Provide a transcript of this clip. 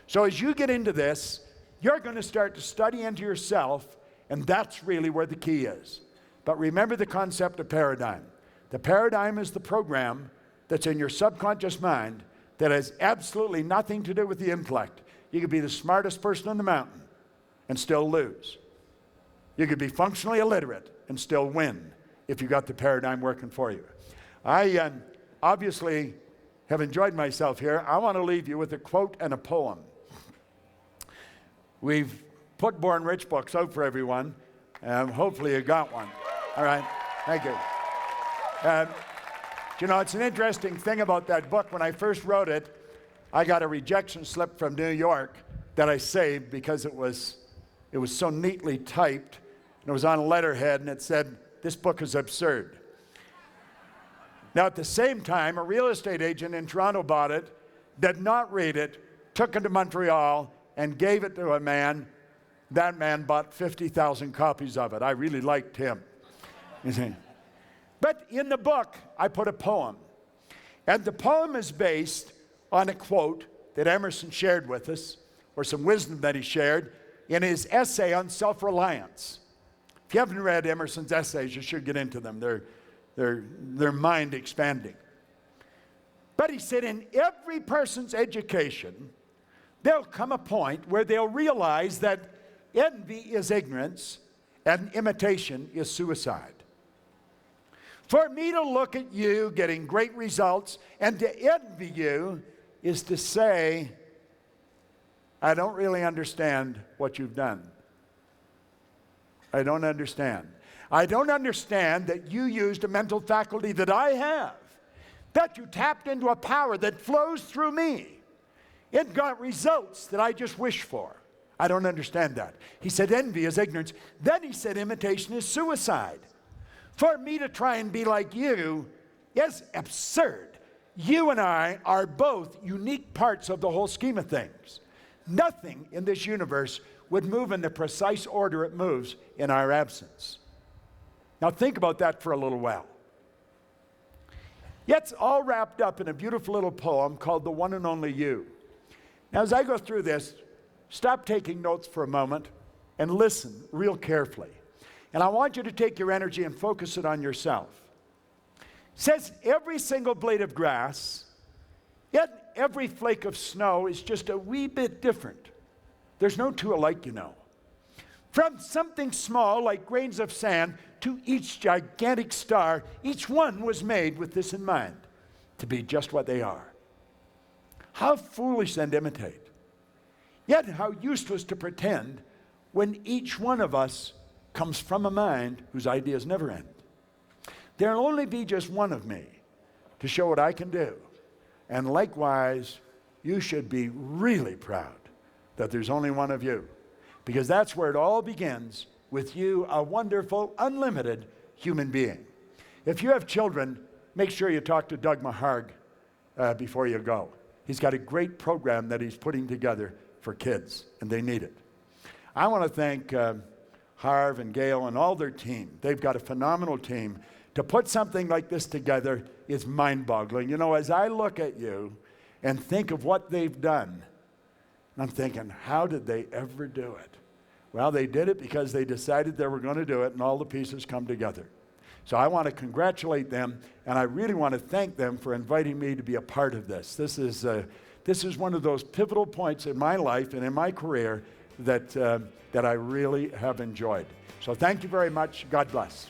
So as you get into this, you're going to start to study into yourself, and that's really where the key is. But remember the concept of paradigm. The paradigm is the program that's in your subconscious mind that has absolutely nothing to do with the intellect. You could be the smartest person on the mountain and still lose. You could be functionally illiterate and still win if you got the paradigm working for you. I obviously have enjoyed myself here. I want to leave you with a quote and a poem. We've put Born Rich books out for everyone. Hopefully you got one. All right, thank you. You know, it's an interesting thing about that book. When I first wrote it, I got a rejection slip from New York that I saved because it was so neatly typed. And it was on a letterhead, and it said, "This book is absurd." Now, at the same time, a real estate agent in Toronto bought it, did not read it, took it to Montreal, and gave it to a man. That man bought 50,000 copies of it. I really liked him. You see. But in the book, I put a poem. And the poem is based on a quote that Emerson shared with us, or some wisdom that he shared in his essay on self-reliance. If you haven't read Emerson's essays, you should get into them. They're mind expanding. But he said, in every person's education, there'll come a point where they'll realize that envy is ignorance and imitation is suicide. For me to look at you getting great results and to envy you is to say, I don't really understand what you've done. I don't understand. I don't understand that you used a mental faculty that I have, that you tapped into a power that flows through me. It got results that I just wish for. I don't understand that. He said envy is ignorance. Then he said imitation is suicide. For me to try and be like you is absurd. You and I are both unique parts of the whole scheme of things. Nothing in this universe would move in the precise order it moves in our absence. Now think about that for a little while. Yet it's all wrapped up in a beautiful little poem called The One and Only You. Now as I go through this, stop taking notes for a moment and listen real carefully. And I want you to take your energy and focus it on yourself. It says every single blade of grass, yet every flake of snow is just a wee bit different. There's no two alike, you know. From something small like grains of sand to each gigantic star, each one was made with this in mind, to be just what they are. How foolish and imitate. Yet how useless to pretend when each one of us comes from a mind whose ideas never end. There'll only be just one of me to show what I can do. And likewise, you should be really proud that there's only one of you. Because that's where it all begins, with you, a wonderful, unlimited human being. If you have children, make sure you talk to Doug Maharg before you go. He's got a great program that he's putting together for kids, and they need it. I want to thank Harv and Gail and all their team. They've got a phenomenal team. To put something like this together is mind-boggling. You know, as I look at you and think of what they've done, I'm thinking, how did they ever do it? Well, they did it because they decided they were going to do it, and all the pieces come together. So I want to congratulate them, and I really want to thank them for inviting me to be a part of this. This is one of those pivotal points in my life and in my career that I really have enjoyed. So thank you very much. God bless.